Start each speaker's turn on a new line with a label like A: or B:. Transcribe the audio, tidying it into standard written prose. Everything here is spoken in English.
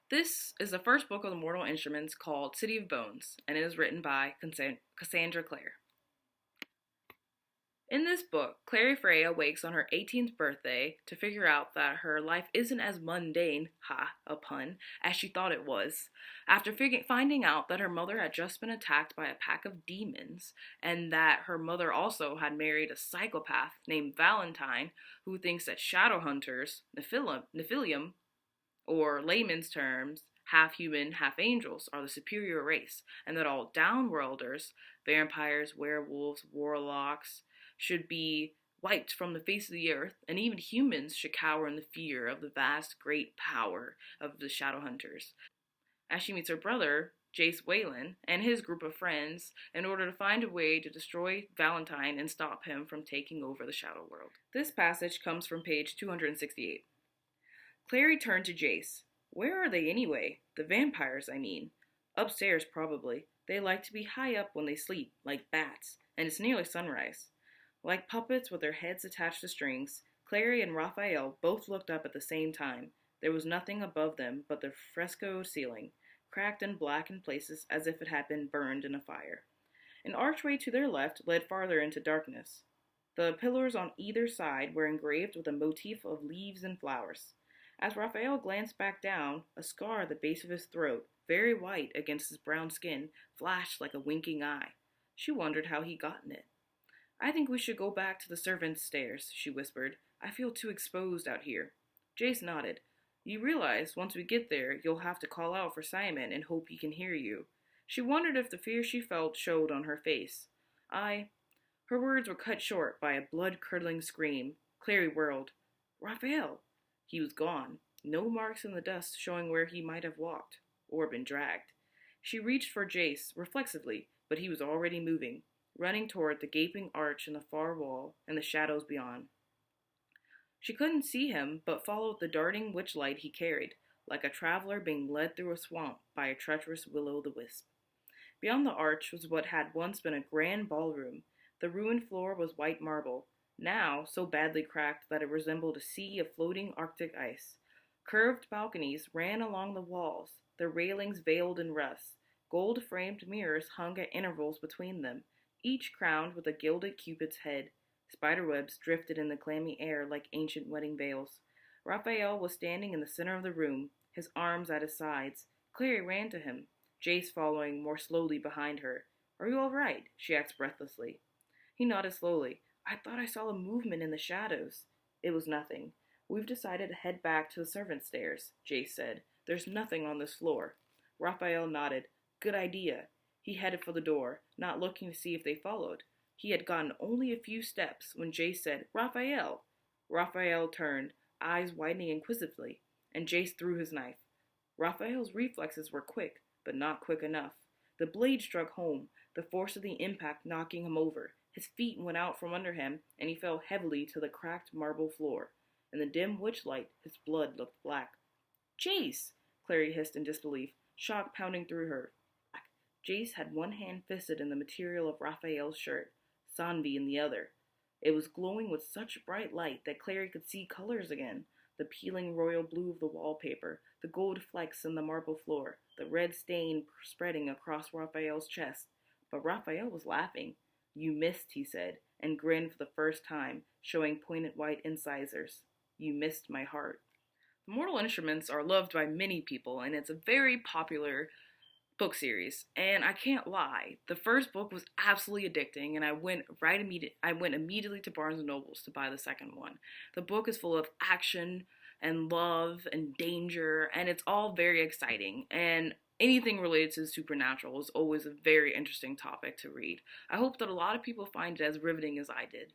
A: This is the first book of the Mortal Instruments called City of Bones, and it is written by Cassandra Clare. In this book, Clary Freya wakes on her 18th birthday to figure out that her life isn't as mundane, a pun, as she thought it was. After finding out that her mother had just been attacked by a pack of demons, and that her mother also had married a psychopath named Valentine, who thinks that shadow hunters, Nephilim, or layman's terms, half human, half angels, are the superior race, and that all downworlders, vampires, werewolves, warlocks, should be wiped from the face of the earth, and even humans should cower in the fear of the vast, great power of the shadow hunters. As she meets her brother, Jace Whalen, and his group of friends in order to find a way to destroy Valentine and stop him from taking over the shadow world. This passage comes from page 268. Clary turned to Jace. Where are they anyway? The vampires, I mean. Upstairs, probably. They like to be high up when they sleep, like bats, and it's nearly sunrise. Like puppets with their heads attached to strings, Clary and Raphael both looked up at the same time. There was nothing above them but the frescoed ceiling, cracked and black in places as if it had been burned in a fire. An archway to their left led farther into darkness. The pillars on either side were engraved with a motif of leaves and flowers. As Raphael glanced back down, a scar at the base of his throat, very white against his brown skin, flashed like a winking eye. She wondered how he'd gotten it. I think we should go back to the servants' stairs, she whispered. I feel too exposed out here. Jace nodded. You realize, once we get there, you'll have to call out for Simon and hope he can hear you. She wondered if the fear she felt showed on her face. Her words were cut short by a blood-curdling scream. Clary whirled. Raphael! He was gone. No marks in the dust showing where he might have walked, or been dragged. She reached for Jace, reflexively, but he was already moving, running toward the gaping arch in the far wall and the shadows beyond. She couldn't see him, but followed the darting witch-light he carried, like a traveler being led through a swamp by a treacherous will-o'-the-wisp. Beyond the arch was what had once been a grand ballroom. The ruined floor was white marble, now so badly cracked that it resembled a sea of floating Arctic ice. Curved balconies ran along the walls, their railings veiled in rust. Gold-framed mirrors hung at intervals between them, each crowned with a gilded cupid's head. Spiderwebs drifted in the clammy air like ancient wedding veils. Raphael was standing in the center of the room, his arms at his sides. Clary ran to him, Jace following more slowly behind her. Are you all right? She asked breathlessly. He nodded slowly. I thought I saw a movement in the shadows. It was nothing. We've decided to head back to the servants' stairs, Jace said. There's nothing on this floor. Raphael nodded. Good idea. He headed for the door, not looking to see if they followed. He had gotten only a few steps when Jace said, Raphael! Raphael turned, eyes widening inquisitively, and Jace threw his knife. Raphael's reflexes were quick, but not quick enough. The blade struck home, the force of the impact knocking him over. His feet went out from under him, and he fell heavily to the cracked marble floor. In the dim witch-light, his blood looked black. Jace! Clary hissed in disbelief, shock pounding through her. Jace had one hand fisted in the material of Raphael's shirt, Sanvi in the other. It was glowing with such bright light that Clary could see colors again. The peeling royal blue of the wallpaper, the gold flecks in the marble floor, the red stain spreading across Raphael's chest. But Raphael was laughing. You missed, he said, and grinned for the first time, showing pointed white incisors. You missed my heart. The Mortal Instruments are loved by many people, and it's a very popular book series. And I can't lie, the first book was absolutely addicting, and I went immediately to Barnes and Nobles to buy the second one. The book is full of action and love and danger, and it's all very exciting. And anything related to the supernatural is always a very interesting topic to read. I hope that a lot of people find it as riveting as I did.